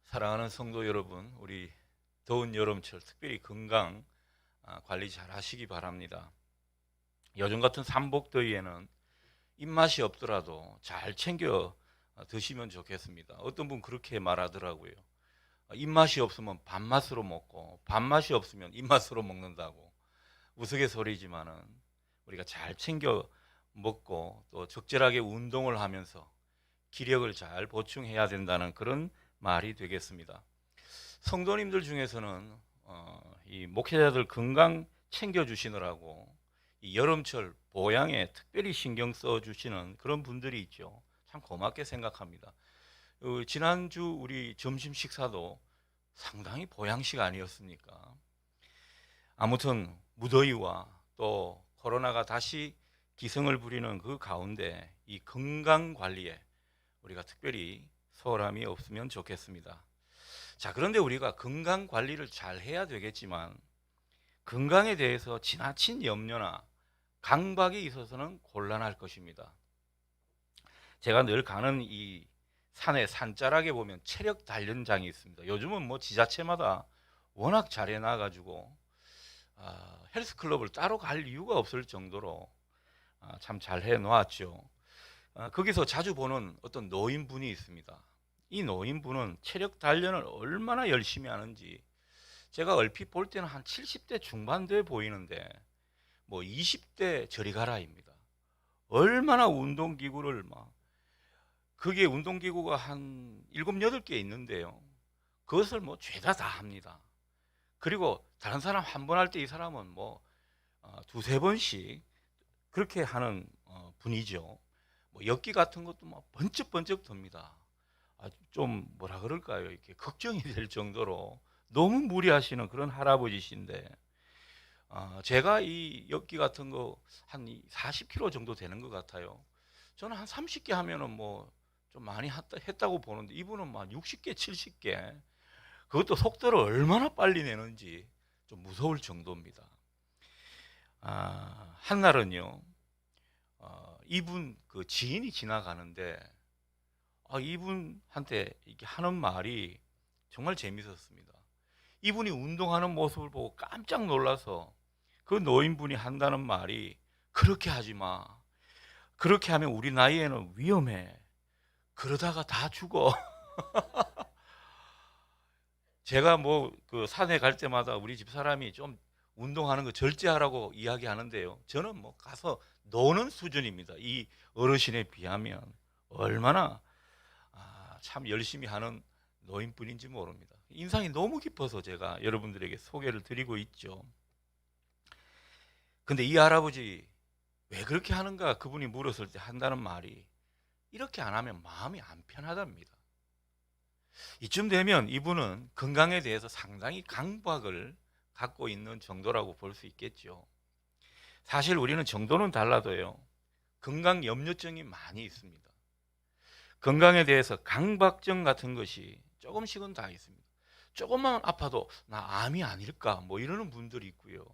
사랑하는 성도 여러분, 우리 더운 여름철 특별히 건강 관리 잘 하시기 바랍니다. 요즘 같은 삼복더위에는 입맛이 없더라도 잘 챙겨 드시면 좋겠습니다. 어떤 분 그렇게 말하더라고요. 입맛이 없으면 밥맛으로 먹고 밥맛이 없으면 입맛으로 먹는다고. 우스갯소리지만은 우리가 잘 챙겨 먹고 또 적절하게 운동을 하면서 기력을 잘 보충해야 된다는 그런 말이 되겠습니다. 성도님들 중에서는 이 목회자들 건강 챙겨주시느라고 이 여름철 보양에 특별히 신경 써주시는 그런 분들이 있죠. 참 고맙게 생각합니다. 지난주 우리 점심 식사도 상당히 보양식 아니었습니까? 아무튼 무더위와 또 코로나가 다시 기승을 부리는 그 가운데 이 건강 관리에 우리가 특별히 소홀함이 없으면 좋겠습니다. 자, 그런데 우리가 건강 관리를 잘 해야 되겠지만 건강에 대해서 지나친 염려나 강박이 있어서는 곤란할 것입니다. 제가 늘 가는 이 산의 산자락에 보면 체력 단련장이 있습니다. 요즘은 뭐 지자체마다 워낙 잘 해놔가지고 헬스클럽을 따로 갈 이유가 없을 정도로 참 잘 해놓았죠. 거기서 자주 보는 어떤 노인분이 있습니다. 이 노인분은 체력 단련을 얼마나 열심히 하는지 제가 얼핏 볼 때는 한 70대 중반돼 보이는데 뭐 20대 저리 가라입니다. 얼마나 운동기구를 막 그게 운동기구가 한 7, 8개 있는데요. 그것을 뭐 죄다 다 합니다. 그리고 다른 사람 한 번 할 때 이 사람은 뭐 두세 번씩 그렇게 하는 분이죠. 뭐 엽기 같은 것도 막 번쩍번쩍 듭니다. 좀 뭐라 그럴까요? 이렇게 걱정이 될 정도로 너무 무리하시는 그런 할아버지신데 제가 이 엽기 같은 거 한 40kg 정도 되는 것 같아요. 저는 한 30개 하면은 뭐 좀 많이 했다고 보는데 이분은 막 60개, 70개 그것도 속도를 얼마나 빨리 내는지 좀 무서울 정도입니다. 한날은요 이분 그 지인이 지나가는데 이분한테 이렇게 하는 말이 정말 재밌었습니다. 이분이 운동하는 모습을 보고 깜짝 놀라서 그 노인분이 한다는 말이 그렇게 하지 마. 그렇게 하면 우리 나이에는 위험해. 그러다가 다 죽어. 제가 뭐 그 산에 갈 때마다 우리 집 사람이 좀 운동하는 거 절제하라고 이야기하는데요. 저는 뭐 가서 노는 수준입니다. 이 어르신에 비하면 얼마나 참 열심히 하는 노인분인지 모릅니다. 인상이 너무 깊어서 제가 여러분들에게 소개를 드리고 있죠. 근데 이 할아버지 왜 그렇게 하는가 그분이 물었을 때 한다는 말이 이렇게 안 하면 마음이 안 편하답니다. 이쯤 되면 이분은 건강에 대해서 상당히 강박을 갖고 있는 정도라고 볼 수 있겠죠. 사실 우리는 정도는 달라도요. 건강 염려증이 많이 있습니다. 건강에 대해서 강박증 같은 것이 조금씩은 다 있습니다. 조금만 아파도 나 암이 아닐까 뭐 이러는 분들이 있고요.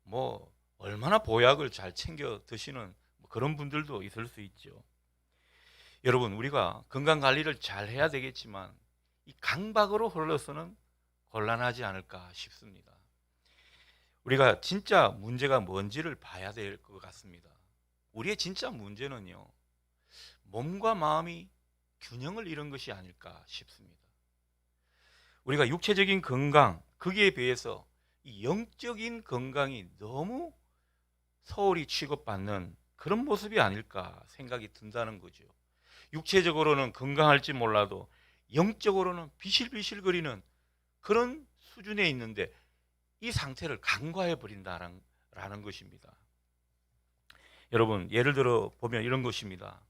뭐 얼마나 보약을 잘 챙겨 드시는 그런 분들도 있을 수 있죠. 여러분 우리가 건강 관리를 잘 해야 되겠지만 이 강박으로 흘러서는 곤란하지 않을까 싶습니다. 우리가 진짜 문제가 뭔지를 봐야 될 것 같습니다. 우리의 진짜 문제는요. 몸과 마음이 균형을 잃은 것이 아닐까 싶습니다. 우리가 육체적인 건강, 거기에 비해서 이 영적인 건강이 너무 소홀히 취급받는 그런 모습이 아닐까 생각이 든다는 거죠. 육체적으로는 건강할지 몰라도 영적으로는 비실비실거리는 그런 수준에 있는데 이 상태를 간과해 버린다는 것입니다. 여러분 예를 들어 보면 이런 것입니다.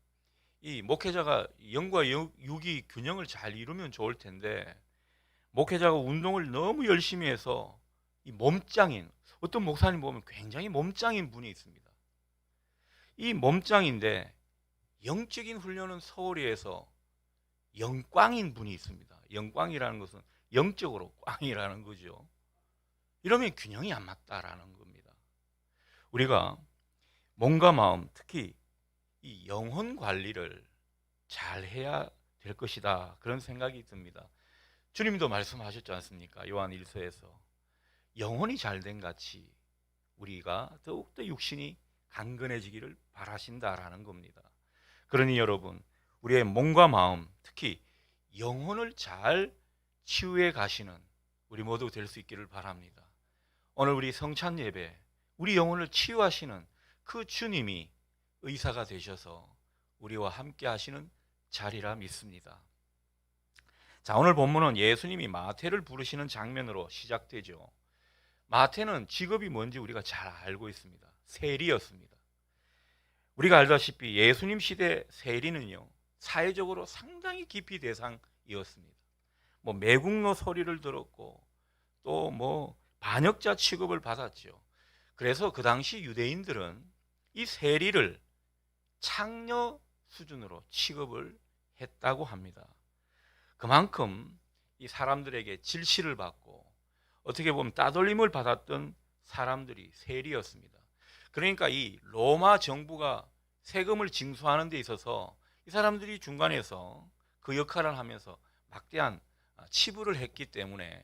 이 목회자가 영과 육이 균형을 잘 이루면 좋을 텐데 목회자가 운동을 너무 열심히 해서 이 몸짱인 어떤 목사님 보면 굉장히 몸짱인 분이 있습니다. 이 몸짱인데 영적인 훈련은 소홀히 해서 영광인 분이 있습니다. 영광이라는 것은 영적으로 꽝이라는 거죠. 이러면 균형이 안 맞다라는 겁니다. 우리가 몸과 마음, 특히 이 영혼 관리를 잘 해야 될 것이다. 그런 생각이 듭니다. 주님도 말씀하셨지 않습니까? 요한 1서에서 영혼이 잘된 같이 우리가 더욱더 육신이 강건해지기를 바라신다라는 겁니다. 그러니 여러분, 우리의 몸과 마음, 특히 영혼을 잘 치유해 가시는 우리 모두 될 수 있기를 바랍니다. 오늘 우리 성찬 예배, 우리 영혼을 치유하시는 그 주님이 의사가 되셔서 우리와 함께 하시는 자리라 믿습니다. 자, 오늘 본문은 예수님이 마태를 부르시는 장면으로 시작되죠. 마태는 직업이 뭔지 우리가 잘 알고 있습니다. 세리였습니다. 우리가 알다시피 예수님 시대 세리는요, 사회적으로 상당히 깊이 대상이었습니다. 뭐 매국노 소리를 들었고 또 반역자 취급을 받았죠. 그래서 그 당시 유대인들은 이 세리를 창녀 수준으로 취급을 했다고 합니다. 그만큼 이 사람들에게 질시를 받고 어떻게 보면 따돌림을 받았던 사람들이 세리였습니다. 그러니까 이 로마 정부가 세금을 징수하는 데 있어서 이 사람들이 중간에서 그 역할을 하면서 막대한 치부를 했기 때문에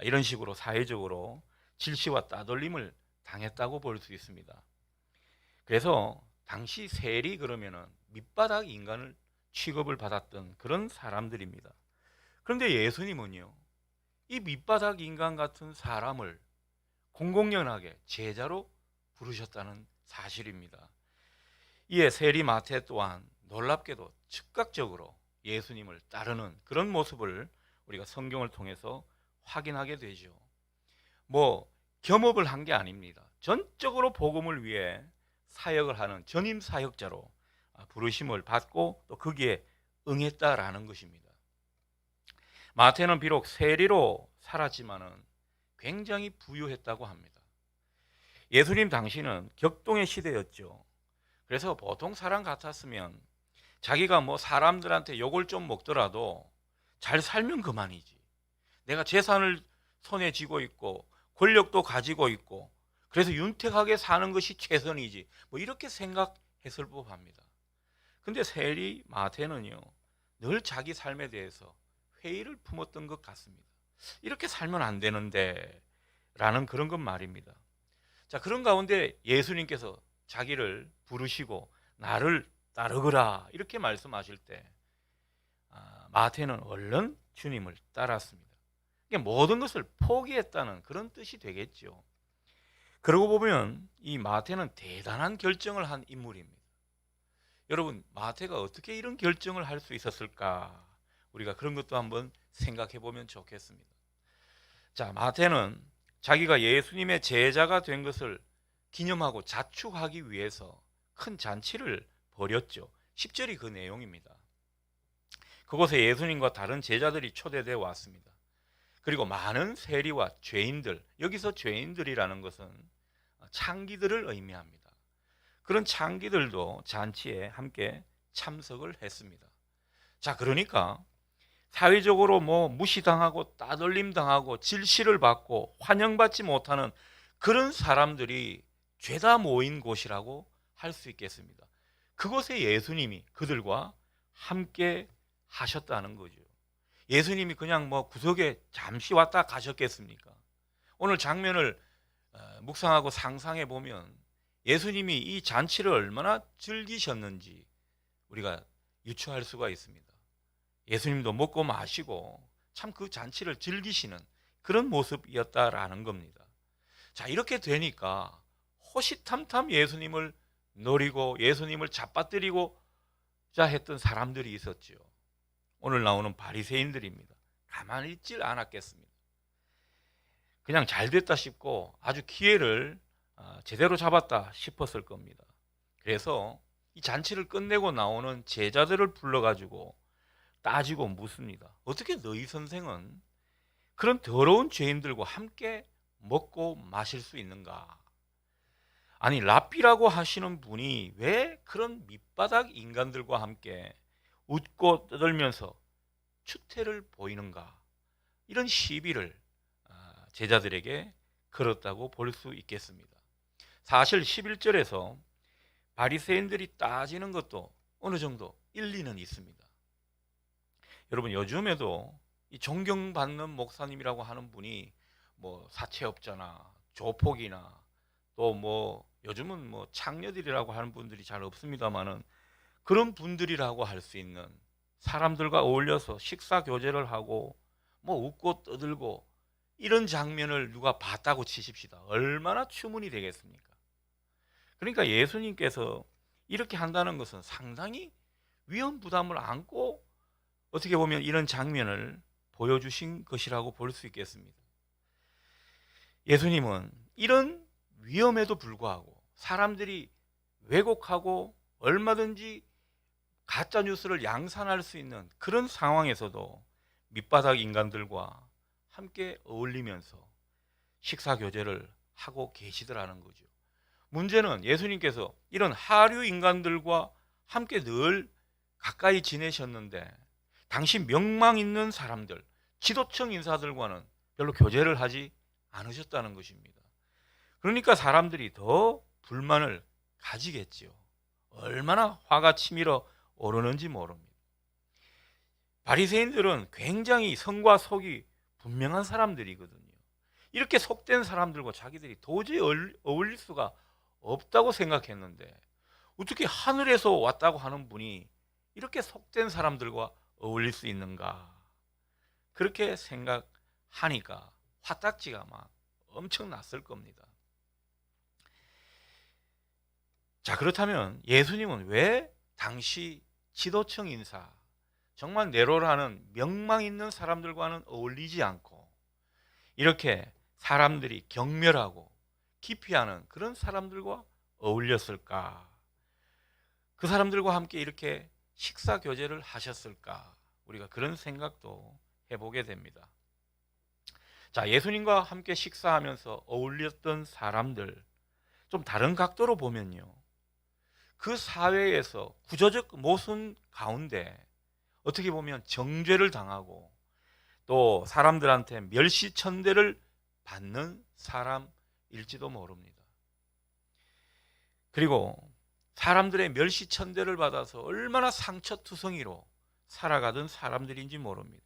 이런 식으로 사회적으로 질시와 따돌림을 당했다고 볼 수 있습니다. 그래서 당시 세리 그러면은 밑바닥 인간을 취급을 받았던 그런 사람들입니다. 그런데 예수님은요, 이 밑바닥 인간 같은 사람을 공공연하게 제자로 부르셨다는 사실입니다. 이에 세리 마태 또한 놀랍게도 즉각적으로 예수님을 따르는 그런 모습을 우리가 성경을 통해서 확인하게 되죠. 겸업을 한 게 아닙니다. 전적으로 복음을 위해 사역을 하는 전임 사역자로 부르심을 받고 또 거기에 응했다라는 것입니다. 마태는 비록 세리로 살았지만은 굉장히 부유했다고 합니다. 예수님 당시는 격동의 시대였죠. 그래서 보통 사람 같았으면 자기가 사람들한테 욕을 좀 먹더라도 잘 살면 그만이지. 내가 재산을 손에 쥐고 있고 권력도 가지고 있고 그래서 윤택하게 사는 것이 최선이지. 이렇게 생각했을 법합니다. 근데 세리 마태는요, 늘 자기 삶에 대해서 회의를 품었던 것 같습니다. 이렇게 살면 안 되는데 라는 그런 것 말입니다. 자, 그런 가운데 예수님께서 자기를 부르시고 나를 따르거라 이렇게 말씀하실 때 마태는 얼른 주님을 따랐습니다. 모든 것을 포기했다는 그런 뜻이 되겠죠. 그러고 보면 이 마태는 대단한 결정을 한 인물입니다. 여러분, 마태가 어떻게 이런 결정을 할 수 있었을까? 우리가 그런 것도 한번 생각해 보면 좋겠습니다. 자, 마태는 자기가 예수님의 제자가 된 것을 기념하고 자축하기 위해서 큰 잔치를 벌였죠. 10절이 그 내용입니다. 그곳에 예수님과 다른 제자들이 초대되어 왔습니다. 그리고 많은 세리와 죄인들, 여기서 죄인들이라는 것은 창기들을 의미합니다. 그런 창기들도 잔치에 함께 참석을 했습니다. 자, 그러니까 사회적으로 무시당하고 따돌림당하고 질시를 받고 환영받지 못하는 그런 사람들이 죄다 모인 곳이라고 할 수 있겠습니다. 그곳에 예수님이 그들과 함께 하셨다는 거죠. 예수님이 그냥 구석에 잠시 왔다 가셨겠습니까? 오늘 장면을 묵상하고 상상해 보면 예수님이 이 잔치를 얼마나 즐기셨는지 우리가 유추할 수가 있습니다. 예수님도 먹고 마시고 참 그 잔치를 즐기시는 그런 모습이었다라는 겁니다. 자, 이렇게 되니까 호시탐탐 예수님을 노리고 예수님을 잡아뜨리고자 했던 사람들이 있었죠. 오늘 나오는 바리새인들입니다. 가만히 있질 않았겠습니다. 그냥 잘 됐다 싶고 아주 기회를 제대로 잡았다 싶었을 겁니다. 그래서 이 잔치를 끝내고 나오는 제자들을 불러가지고 따지고 묻습니다. 어떻게 너희 선생은 그런 더러운 죄인들과 함께 먹고 마실 수 있는가? 아니, 랍비라고 하시는 분이 왜 그런 밑바닥 인간들과 함께 웃고 떠들면서 추태를 보이는가? 이런 시비를 제자들에게 걸었다고 볼 수 있겠습니다. 사실 11절에서 바리새인들이 따지는 것도 어느 정도 일리는 있습니다. 여러분, 요즘에도 이 존경받는 목사님이라고 하는 분이 뭐 사채업자나 조폭이나 또 뭐 요즘은 뭐 창녀들이라고 하는 분들이 잘 없습니다만은 그런 분들이라고 할 수 있는 사람들과 어울려서 식사 교제를 하고 뭐 웃고 떠들고 이런 장면을 누가 봤다고 치십시다. 얼마나 추문이 되겠습니까? 그러니까 예수님께서 이렇게 한다는 것은 상당히 위험 부담을 안고 어떻게 보면 이런 장면을 보여주신 것이라고 볼 수 있겠습니다. 예수님은 이런 위험에도 불구하고 사람들이 왜곡하고 얼마든지 가짜 뉴스를 양산할 수 있는 그런 상황에서도 밑바닥 인간들과 함께 어울리면서 식사 교제를 하고 계시더라는 거죠. 문제는 예수님께서 이런 하류 인간들과 함께 늘 가까이 지내셨는데 당시 명망 있는 사람들, 지도층 인사들과는 별로 교제를 하지 않으셨다는 것입니다. 그러니까 사람들이 더 불만을 가지겠지요. 얼마나 화가 치밀어 오르는지 모릅니다. 바리새인들은 굉장히 성과 속이 분명한 사람들이거든요. 이렇게 속된 사람들과 자기들이 도저히 어울릴 수가 없다고 생각했는데 어떻게 하늘에서 왔다고 하는 분이 이렇게 속된 사람들과 어울릴 수 있는가? 그렇게 생각하니까 화딱지가 막 엄청 났을 겁니다. 자, 그렇다면 예수님은 왜 당시 지도층 인사, 정말 네로라는 명망 있는 사람들과는 어울리지 않고 이렇게 사람들이 경멸하고 기피하는 그런 사람들과 어울렸을까? 그 사람들과 함께 이렇게 식사 교제를 하셨을까? 우리가 그런 생각도 해보게 됩니다. 자, 예수님과 함께 식사하면서 어울렸던 사람들, 좀 다른 각도로 보면요, 그 사회에서 구조적 모순 가운데 어떻게 보면 정죄를 당하고 또 사람들한테 멸시천대를 받는 사람일지도 모릅니다. 그리고 사람들의 멸시천대를 받아서 얼마나 상처투성이로 살아가던 사람들인지 모릅니다.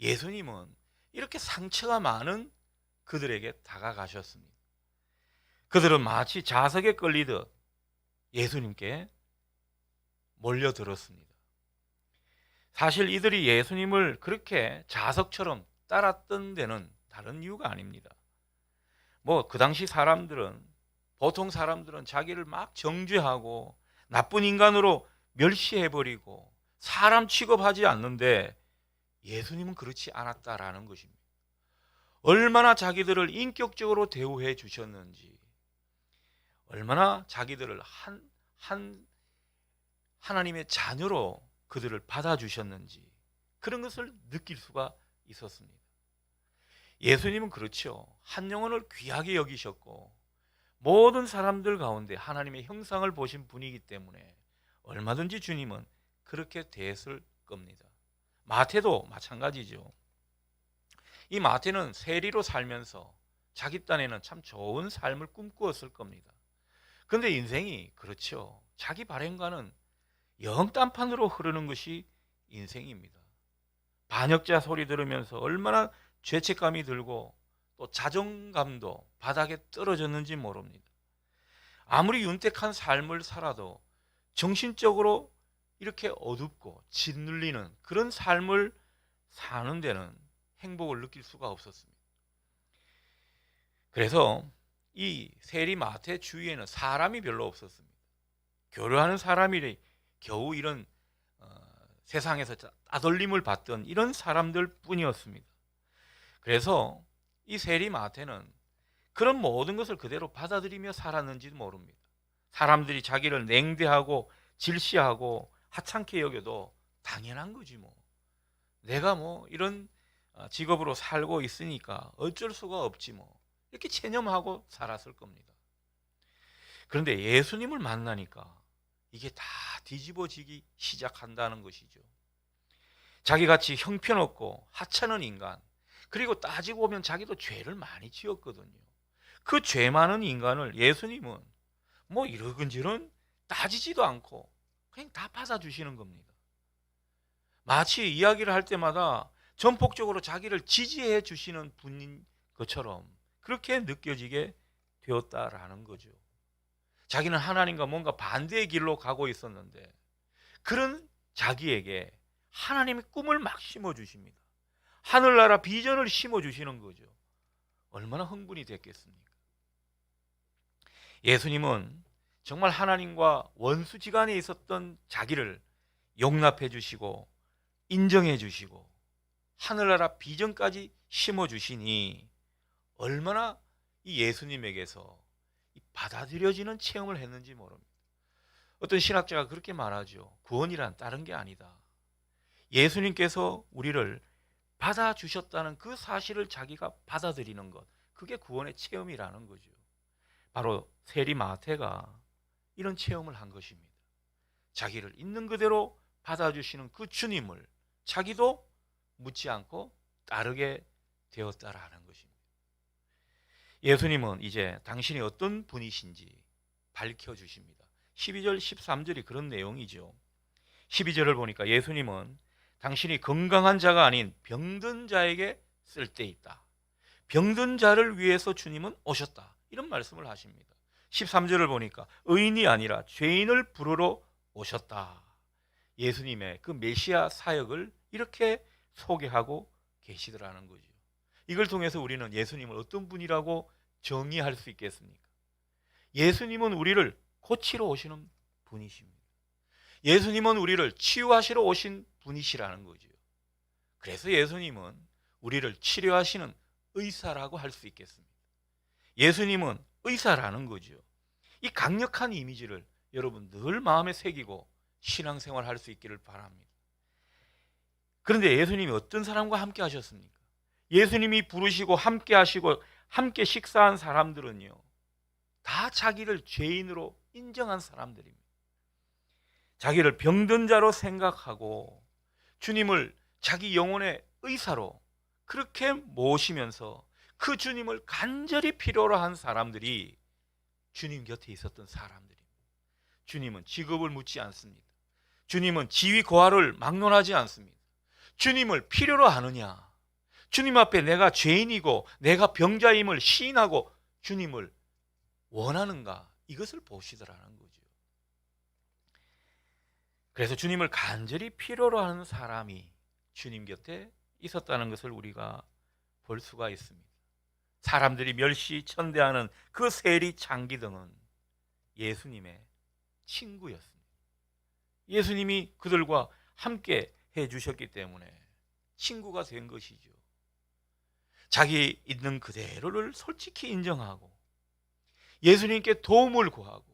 예수님은 이렇게 상처가 많은 그들에게 다가가셨습니다. 그들은 마치 자석에 끌리듯 예수님께 몰려들었습니다. 사실 이들이 예수님을 그렇게 자석처럼 따랐던 데는 다른 이유가 아닙니다. 뭐 그 당시 사람들은, 보통 사람들은 자기를 막 정죄하고 나쁜 인간으로 멸시해버리고 사람 취급하지 않는데 예수님은 그렇지 않았다라는 것입니다. 얼마나 자기들을 인격적으로 대우해 주셨는지, 얼마나 자기들을 하나님의 자녀로 그들을 받아주셨는지 그런 것을 느낄 수가 있었습니다. 예수님은 그렇죠. 한 영혼을 귀하게 여기셨고 모든 사람들 가운데 하나님의 형상을 보신 분이기 때문에 얼마든지 주님은 그렇게 대했을 겁니다. 마태도 마찬가지죠. 이 마태는 세리로 살면서 자기 딴에는 참 좋은 삶을 꿈꾸었을 겁니다. 그런데 인생이 그렇죠. 자기 바램과는 영 딴판으로 흐르는 것이 인생입니다. 반역자 소리 들으면서 얼마나 죄책감이 들고 또 자존감도 바닥에 떨어졌는지 모릅니다. 아무리 윤택한 삶을 살아도 정신적으로 이렇게 어둡고 짓눌리는 그런 삶을 사는 데는 행복을 느낄 수가 없었습니다. 그래서 이 세리 마태 주위에는 사람이 별로 없었습니다. 교류하는 사람이 겨우 이런 세상에서 따돌림을 받던 이런 사람들 뿐이었습니다. 그래서 이 세리 마태는 그런 모든 것을 그대로 받아들이며 살았는지도 모릅니다. 사람들이 자기를 냉대하고 질시하고 하찮게 여겨도 당연한 거지 뭐. 내가 뭐 이런 직업으로 살고 있으니까 어쩔 수가 없지 뭐. 이렇게 체념하고 살았을 겁니다. 그런데 예수님을 만나니까 이게 다 뒤집어지기 시작한다는 것이죠. 자기같이 형편없고 하찮은 인간, 그리고 따지고 보면 자기도 죄를 많이 지었거든요. 그 죄 많은 인간을 예수님은 뭐 이러근저런 따지지도 않고 그냥 다 받아주시는 겁니다. 마치 이야기를 할 때마다 전폭적으로 자기를 지지해 주시는 분인 것처럼 그렇게 느껴지게 되었다라는 거죠. 자기는 하나님과 뭔가 반대의 길로 가고 있었는데 그런 자기에게 하나님이 꿈을 막 심어주십니다. 하늘나라 비전을 심어주시는 거죠. 얼마나 흥분이 됐겠습니까? 예수님은 정말 하나님과 원수지간에 있었던 자기를 용납해 주시고 인정해 주시고 하늘나라 비전까지 심어주시니 얼마나 이 예수님에게서 받아들여지는 체험을 했는지 모릅니다. 어떤 신학자가 그렇게 말하죠. 구원이란 다른 게 아니다. 예수님께서 우리를 받아주셨다는 그 사실을 자기가 받아들이는 것, 그게 구원의 체험이라는 거죠. 바로 세리 마태가 이런 체험을 한 것입니다. 자기를 있는 그대로 받아주시는 그 주님을 자기도 묻지 않고 따르게 되었다라는 것입니다. 예수님은 이제 당신이 어떤 분이신지 밝혀주십니다. 12절 13절이 그런 내용이죠. 12절을 보니까 예수님은 당신이 건강한 자가 아닌 병든 자에게 쓸데있다. 병든 자를 위해서 주님은 오셨다. 이런 말씀을 하십니다. 13절을 보니까 의인이 아니라 죄인을 부르러 오셨다. 예수님의 그 메시아 사역을 이렇게 소개하고 계시더라는 거죠. 이걸 통해서 우리는 예수님을 어떤 분이라고 정의할 수 있겠습니까? 예수님은 우리를 고치러 오시는 분이십니다. 예수님은 우리를 치유하시러 오신 분이시라는 거죠. 그래서 예수님은 우리를 치료하시는 의사라고 할 수 있겠습니다. 예수님은 의사라는 거죠. 이 강력한 이미지를 여러분 늘 마음에 새기고 신앙생활 할 수 있기를 바랍니다. 그런데 예수님이 어떤 사람과 함께 하셨습니까? 예수님이 부르시고 함께 하시고 함께 식사한 사람들은요, 다 자기를 죄인으로 인정한 사람들입니다. 자기를 병든 자로 생각하고 주님을 자기 영혼의 의사로 그렇게 모시면서 그 주님을 간절히 필요로 한 사람들이 주님 곁에 있었던 사람들입니다. 주님은 직업을 묻지 않습니다. 주님은 지위 고하를 막론하지 않습니다. 주님을 필요로 하느냐, 주님 앞에 내가 죄인이고 내가 병자임을 시인하고 주님을 원하는가, 이것을 보시더라는 거죠. 그래서 주님을 간절히 필요로 하는 사람이 주님 곁에 있었다는 것을 우리가 볼 수가 있습니다. 사람들이 멸시천대하는 그 세리 장기등은 예수님의 친구였습니다. 예수님이 그들과 함께 해주셨기 때문에 친구가 된 것이죠. 자기 있는 그대로를 솔직히 인정하고 예수님께 도움을 구하고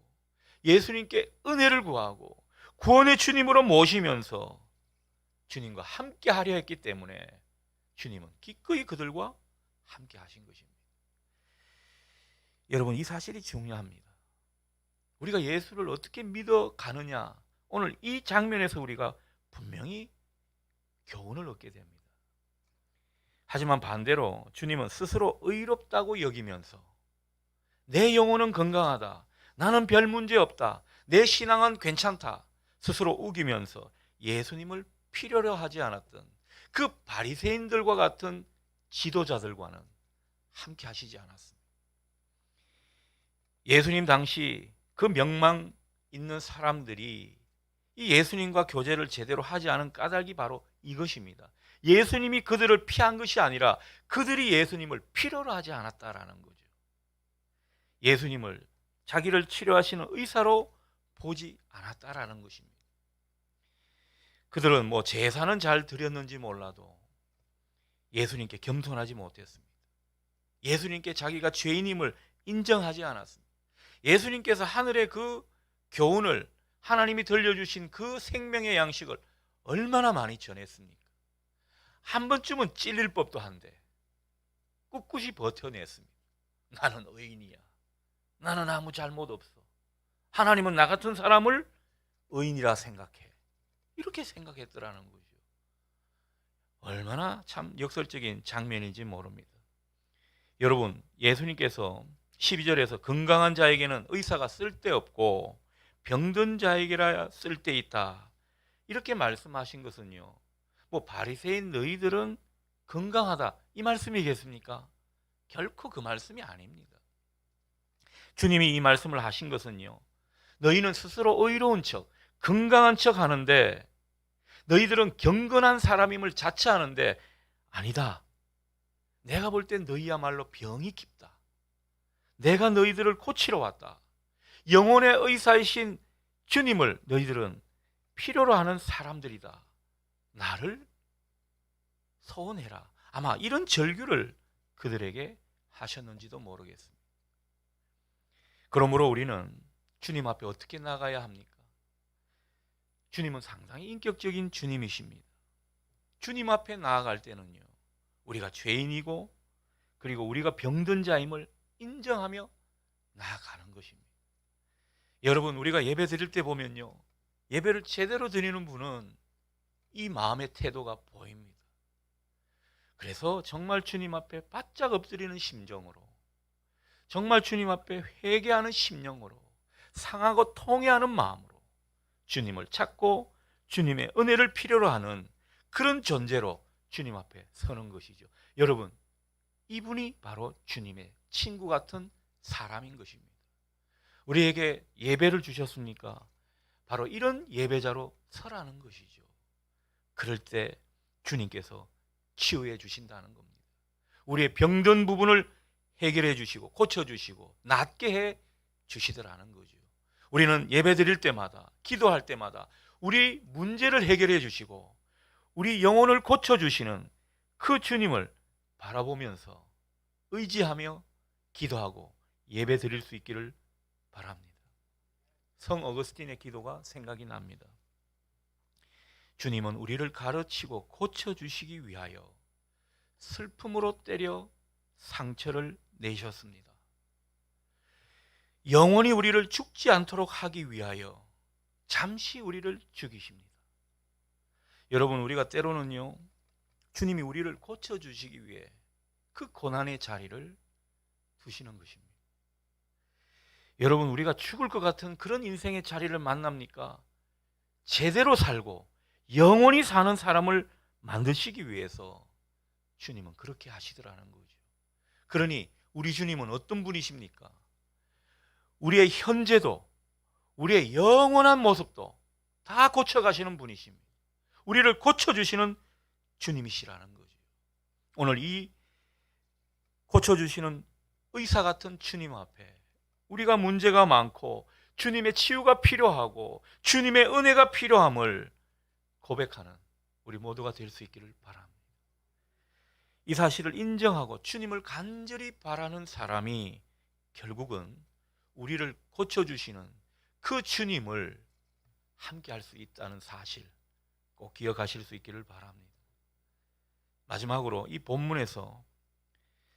예수님께 은혜를 구하고 구원의 주님으로 모시면서 주님과 함께 하려 했기 때문에 주님은 기꺼이 그들과 함께 하신 것입니다. 여러분, 이 사실이 중요합니다. 우리가 예수를 어떻게 믿어 가느냐, 오늘 이 장면에서 우리가 분명히 교훈을 얻게 됩니다. 하지만 반대로 주님은 스스로 의롭다고 여기면서 내 영혼은 건강하다, 나는 별 문제 없다, 내 신앙은 괜찮다 스스로 우기면서 예수님을 필요로 하지 않았던 그 바리새인들과 같은 지도자들과는 함께 하시지 않았습니다. 예수님 당시 그 명망 있는 사람들이 이 예수님과 교제를 제대로 하지 않은 까닭이 바로 이것입니다. 예수님이 그들을 피한 것이 아니라 그들이 예수님을 필요로 하지 않았다라는 거죠. 예수님을 자기를 치료하시는 의사로 보지 않았다라는 것입니다. 그들은 뭐 제사는 잘 드렸는지 몰라도 예수님께 겸손하지 못했습니다. 예수님께 자기가 죄인임을 인정하지 않았습니다. 예수님께서 하늘의 그 교훈을, 하나님이 들려주신 그 생명의 양식을 얼마나 많이 전했습니까? 한 번쯤은 찔릴 법도 한데 꿋꿋이 버텨냈습니다. 나는 의인이야, 나는 아무 잘못 없어, 하나님은 나 같은 사람을 의인이라 생각해, 이렇게 생각했더라는 거죠. 얼마나 참 역설적인 장면인지 모릅니다. 여러분, 예수님께서 12절에서 건강한 자에게는 의사가 쓸데없고 병든 자에게라 쓸데있다 이렇게 말씀하신 것은요, 뭐 바리새인 너희들은 건강하다 이 말씀이겠습니까? 결코 그 말씀이 아닙니다. 주님이 이 말씀을 하신 것은요, 너희는 스스로 의로운 척, 건강한 척 하는데 너희들은 경건한 사람임을 자처하는데 아니다. 내가 볼 땐 너희야말로 병이 깊다. 내가 너희들을 고치러 왔다. 영혼의 의사이신 주님을 너희들은 필요로 하는 사람들이다. 나를 소원해라. 아마 이런 절규를 그들에게 하셨는지도 모르겠습니다. 그러므로 우리는 주님 앞에 어떻게 나가야 합니까? 주님은 상당히 인격적인 주님이십니다. 주님 앞에 나아갈 때는요, 우리가 죄인이고 그리고 우리가 병든 자임을 인정하며 나아가는 것입니다. 여러분, 우리가 예배 드릴 때 보면요, 예배를 제대로 드리는 분은 이 마음의 태도가 보입니다. 그래서 정말 주님 앞에 바짝 엎드리는 심정으로, 정말 주님 앞에 회개하는 심령으로, 상하고 통회하는 마음으로 주님을 찾고 주님의 은혜를 필요로 하는 그런 존재로 주님 앞에 서는 것이죠. 여러분, 이분이 바로 주님의 친구 같은 사람인 것입니다. 우리에게 예배를 주셨습니까? 바로 이런 예배자로 서라는 것이죠. 그럴 때 주님께서 치유해 주신다는 겁니다. 우리의 병든 부분을 해결해 주시고 고쳐 주시고 낫게 해 주시더라는 거죠. 우리는 예배 드릴 때마다, 기도할 때마다 우리 문제를 해결해 주시고 우리 영혼을 고쳐 주시는 그 주님을 바라보면서 의지하며 기도하고 예배 드릴 수 있기를 바랍니다. 성 어거스틴의 기도가 생각이 납니다. 주님은 우리를 가르치고 고쳐주시기 위하여 슬픔으로 때려 상처를 내셨습니다. 영원히 우리를 죽지 않도록 하기 위하여 잠시 우리를 죽이십니다. 여러분, 우리가 때로는요, 주님이 우리를 고쳐주시기 위해 그 고난의 자리를 두시는 것입니다. 여러분, 우리가 죽을 것 같은 그런 인생의 자리를 만납니까? 제대로 살고 영원히 사는 사람을 만드시기 위해서 주님은 그렇게 하시더라는 거죠. 그러니 우리 주님은 어떤 분이십니까? 우리의 현재도 우리의 영원한 모습도 다 고쳐가시는 분이십니다. 우리를 고쳐주시는 주님이시라는 거죠. 오늘 이 고쳐주시는 의사 같은 주님 앞에 우리가 문제가 많고 주님의 치유가 필요하고 주님의 은혜가 필요함을 고백하는 우리 모두가 될 수 있기를 바랍니다. 이 사실을 인정하고 주님을 간절히 바라는 사람이 결국은 우리를 고쳐주시는 그 주님을 함께 할 수 있다는 사실 꼭 기억하실 수 있기를 바랍니다. 마지막으로 이 본문에서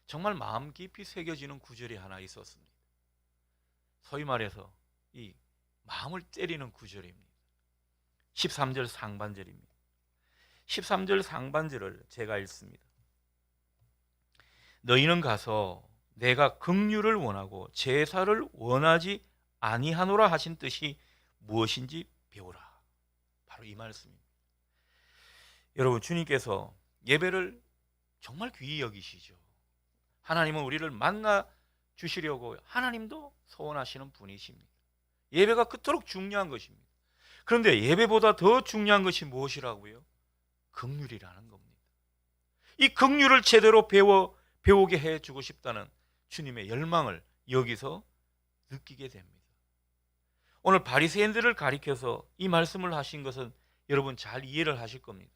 정말 마음 깊이 새겨지는 구절이 하나 있었습니다. 소위 말해서 이 마음을 때리는 구절입니다. 13절 상반절입니다. 13절 상반절을 제가 읽습니다. 너희는 가서 내가 긍휼을 원하고 제사를 원하지 아니하노라 하신 뜻이 무엇인지 배우라. 바로 이 말씀입니다. 여러분, 주님께서 예배를 정말 귀히 여기시죠. 하나님은 우리를 만나 주시려고 하나님도 소원하시는 분이십니다. 예배가 그토록 중요한 것입니다. 그런데 예배보다 더 중요한 것이 무엇이라고요? 긍휼이라는 겁니다. 이 긍휼을 제대로 배우게 해주고 싶다는 주님의 열망을 여기서 느끼게 됩니다. 오늘 바리새인들을 가리켜서 이 말씀을 하신 것은 여러분 잘 이해를 하실 겁니다.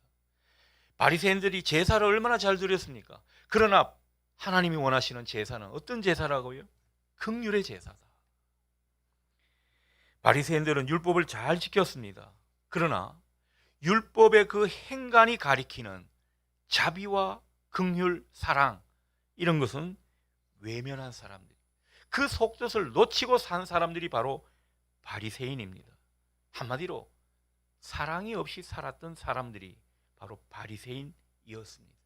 바리새인들이 제사를 얼마나 잘 드렸습니까? 그러나 하나님이 원하시는 제사는 어떤 제사라고요? 긍휼의 제사다. 바리새인들은 율법을 잘 지켰습니다. 그러나 율법의 그 행간이 가리키는 자비와 긍휼, 사랑, 이런 것은 외면한 사람들, 그 속뜻을 놓치고 산 사람들이 바로 바리새인입니다. 한마디로 사랑이 없이 살았던 사람들이 바로 바리새인이었습니다.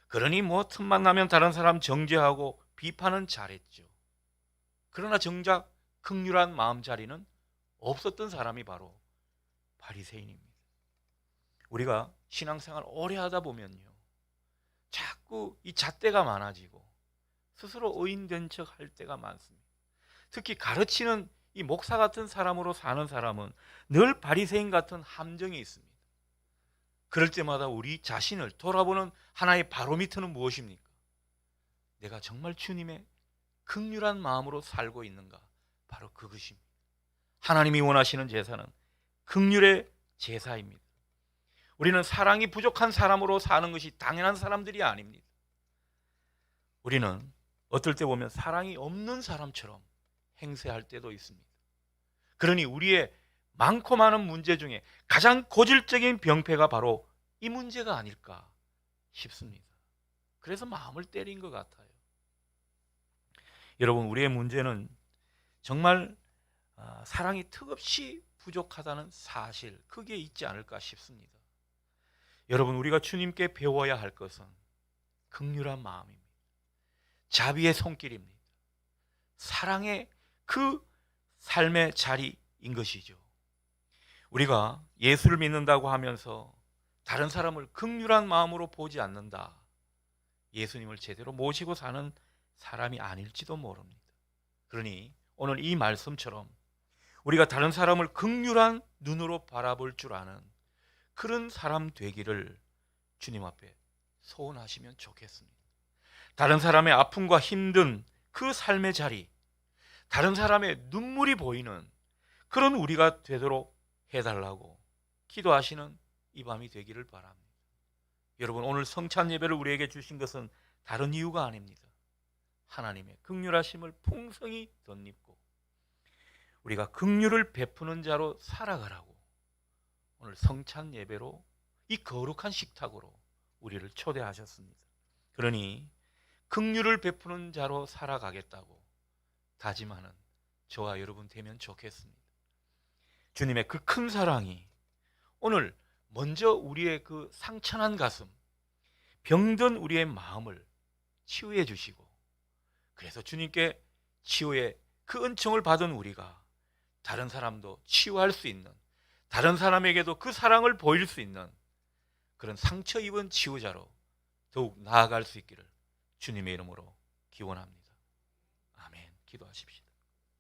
그러니 뭐 틈만 나면 다른 사람 정죄하고 비판은 잘했죠. 그러나 정작 긍휼한 마음자리는 없었던 사람이 바로 바리새인입니다. 우리가 신앙생활 오래 하다 보면요, 자꾸 이 잣대가 많아지고 스스로 의인된 척 할 때가 많습니다. 특히 가르치는 이 목사 같은 사람으로 사는 사람은 늘 바리새인 같은 함정이 있습니다. 그럴 때마다 우리 자신을 돌아보는 하나의 바로미터는 무엇입니까? 내가 정말 주님의 긍휼한 마음으로 살고 있는가? 바로 그것입니다. 하나님이 원하시는 제사는 긍휼의 제사입니다. 우리는 사랑이 부족한 사람으로 사는 것이 당연한 사람들이 아닙니다. 우리는 어떨 때 보면 사랑이 없는 사람처럼 행세할 때도 있습니다. 그러니 우리의 많고 많은 문제 중에 가장 고질적인 병폐가 바로 이 문제가 아닐까 싶습니다. 그래서 마음을 때린 것 같아요. 여러분, 우리의 문제는 정말 사랑이 턱없이 부족하다는 사실, 그게 있지 않을까 싶습니다. 여러분, 우리가 주님께 배워야 할 것은 긍휼한 마음입니다. 자비의 손길입니다. 사랑의 그 삶의 자리인 것이죠. 우리가 예수를 믿는다고 하면서 다른 사람을 긍휼한 마음으로 보지 않는다, 예수님을 제대로 모시고 사는 사람이 아닐지도 모릅니다. 그러니 오늘 이 말씀처럼 우리가 다른 사람을 긍휼한 눈으로 바라볼 줄 아는 그런 사람 되기를 주님 앞에 소원하시면 좋겠습니다. 다른 사람의 아픔과 힘든 그 삶의 자리, 다른 사람의 눈물이 보이는 그런 우리가 되도록 해달라고 기도하시는 이 밤이 되기를 바랍니다. 여러분, 오늘 성찬 예배를 우리에게 주신 것은 다른 이유가 아닙니다. 하나님의 긍휼하심을 풍성히 덧입고 우리가 긍휼을 베푸는 자로 살아가라고 오늘 성찬 예배로 이 거룩한 식탁으로 우리를 초대하셨습니다. 그러니 긍휼을 베푸는 자로 살아가겠다고 다짐하는 저와 여러분 되면 좋겠습니다. 주님의 그 큰 사랑이 오늘 먼저 우리의 그 상처난 가슴, 병든 우리의 마음을 치유해 주시고, 그래서 주님께 치유의 그 은총을 받은 우리가 다른 사람도 치유할 수 있는, 다른 사람에게도 그 사랑을 보일 수 있는 그런 상처 입은 치유자로 더욱 나아갈 수 있기를 주님의 이름으로 기원합니다. 아멘. 기도하십시다.